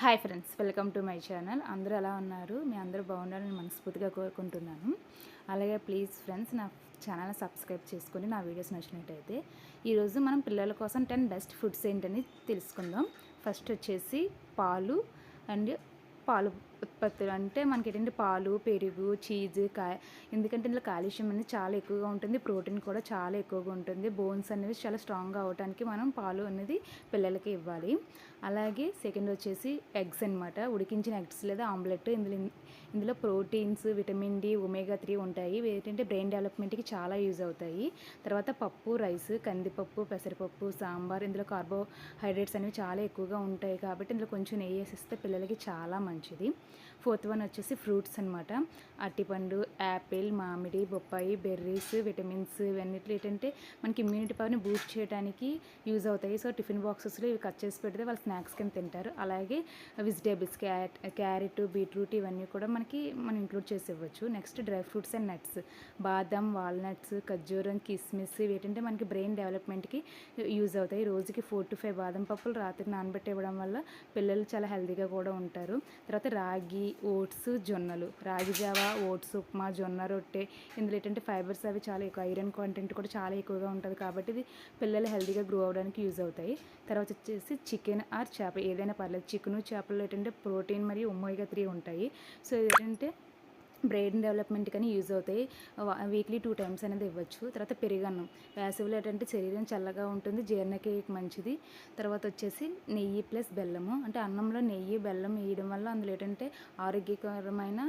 Hi friends, welcome to my channel. అందరూ ఎలా ఉన్నారు? మీ అందరూ బాగుండాలని మనస్ఫూర్తిగా కోరుకుంటున్నాను. అలాగే ప్లీజ్ ఫ్రెండ్స్, నా ఛానల్ సబ్స్క్రైబ్ చేసుకొని నా వీడియోస్ నచ్చినట్టయితే ఈరోజు మనం పిల్లల కోసం 10 బెస్ట్ ఫుడ్స్ ఏంటని తెలుసుకుందాం. ఫస్ట్ వచ్చేసి పాలు అండ్ పాలు ఉత్పత్తులు అంటే మనకి ఏంటంటే పాలు, పెరుగు, చీజ్, ఎందుకంటే ఇందులో కాల్షియం అనేది చాలా ఎక్కువగా ఉంటుంది, ప్రోటీన్ కూడా చాలా ఎక్కువగా ఉంటుంది. బోన్స్ అనేవి చాలా స్ట్రాంగ్గా అవడానికి మనం పాలు అనేది పిల్లలకి ఇవ్వాలి. అలాగే సెకండ్ వచ్చేసి ఎగ్స్ అనమాట, ఉడికించిన ఎగ్స్ లేదా ఆమ్లెట్. ఇందులో ప్రోటీన్స్, విటమిన్ డి, ఒమేగా 3 ఉంటాయి. ఏంటంటే బ్రెయిన్ డెవలప్మెంట్కి చాలా యూజ్ అవుతాయి. తర్వాత పప్పు, రైస్, కందిపప్పు, పెసరపప్పు, సాంబార్, ఇందులో కార్బోహైడ్రేట్స్ అనేవి చాలా ఎక్కువగా ఉంటాయి కాబట్టి ఇందులో కొంచెం నెయ్యి వేసిస్తే పిల్లలకి చాలా మంచిది. ఫోర్త్ వన్ వచ్చేసి ఫ్రూట్స్ అనమాట. అరటిపండు, యాపిల్, మామిడి, బొప్పాయి, బెర్రీస్, విటమిన్స్ ఇవన్నిట్లో ఏంటంటే మనకి ఇమ్యూనిటీ పవర్ని బూస్ట్ చేయడానికి యూజ్ అవుతాయి. సో టిఫిన్ బాక్సెస్లో ఇవి కట్ చేసి పెడితే వాళ్ళు స్నాక్స్ కింద తింటారు. అలాగే వెజిటేబుల్స్, క్యారెట్, బీట్రూట్ ఇవన్నీ కూడా మనం ఇంక్లూడ్ చేసి ఇవ్వచ్చు. Next dry fruits and nuts, బాదం, వాల్నట్స్, ఖర్జూరం, కిస్మిస్ ఏంటంటే మనకి బ్రెయిన్ డెవలప్మెంట్కి యూజ్ అవుతాయి. రోజుకి 4 to 5 బాదం పప్పులు రాత్రి నానబెట్టి ఇవ్వడం వల్ల పిల్లలు చాలా హెల్తీగా కూడా ఉంటారు. తర్వాత రాగి, ఓట్స్, జొన్నలు, రాగి జావా, ఓట్స్, ఉప్మా, జొన్న రొట్టె. ఇందులో ఏంటంటే ఫైబర్స్ అవి చాలా ఎక్కువ, ఐరన్ కంటెంట్ కూడా చాలా ఎక్కువగా ఉంటుంది కాబట్టి ఇది పిల్లలు హెల్తీగా గ్రో అవ్వడానికి యూజ్ అవుతాయి. తర్వాత వచ్చేసి చికెన్ ఆర్ చేప ఏదైనా పర్లేదు. చికెను, చేపల్లో ఏంటంటే ప్రోటీన్ మరియు ఒమేగా 3 ఉంటాయి. సో ఏంటంటే బ్రెయిన్ డెవలప్మెంట్ కానీ యూజ్ అవుతాయి. వీక్లీ 2 times అనేది ఇవ్వచ్చు. తర్వాత పెరుగన్నం, వేసవిలో ఏంటంటే శరీరం చల్లగా ఉంటుంది, జీర్ణక్రియకి మంచిది. తర్వాత వచ్చేసి నెయ్యి ప్లస్ బెల్లము, అంటే అన్నంలో నెయ్యి, బెల్లం వేయడం వల్ల అందులో ఏంటంటే ఆరోగ్యకరమైన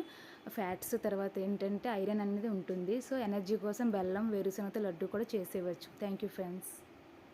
ఫ్యాట్స్, తర్వాత ఏంటంటే ఐరన్ అనేది ఉంటుంది. సో ఎనర్జీ కోసం బెల్లం, వేరుశనగతో లడ్డు కూడా చేసేయవచ్చు. Thank you friends.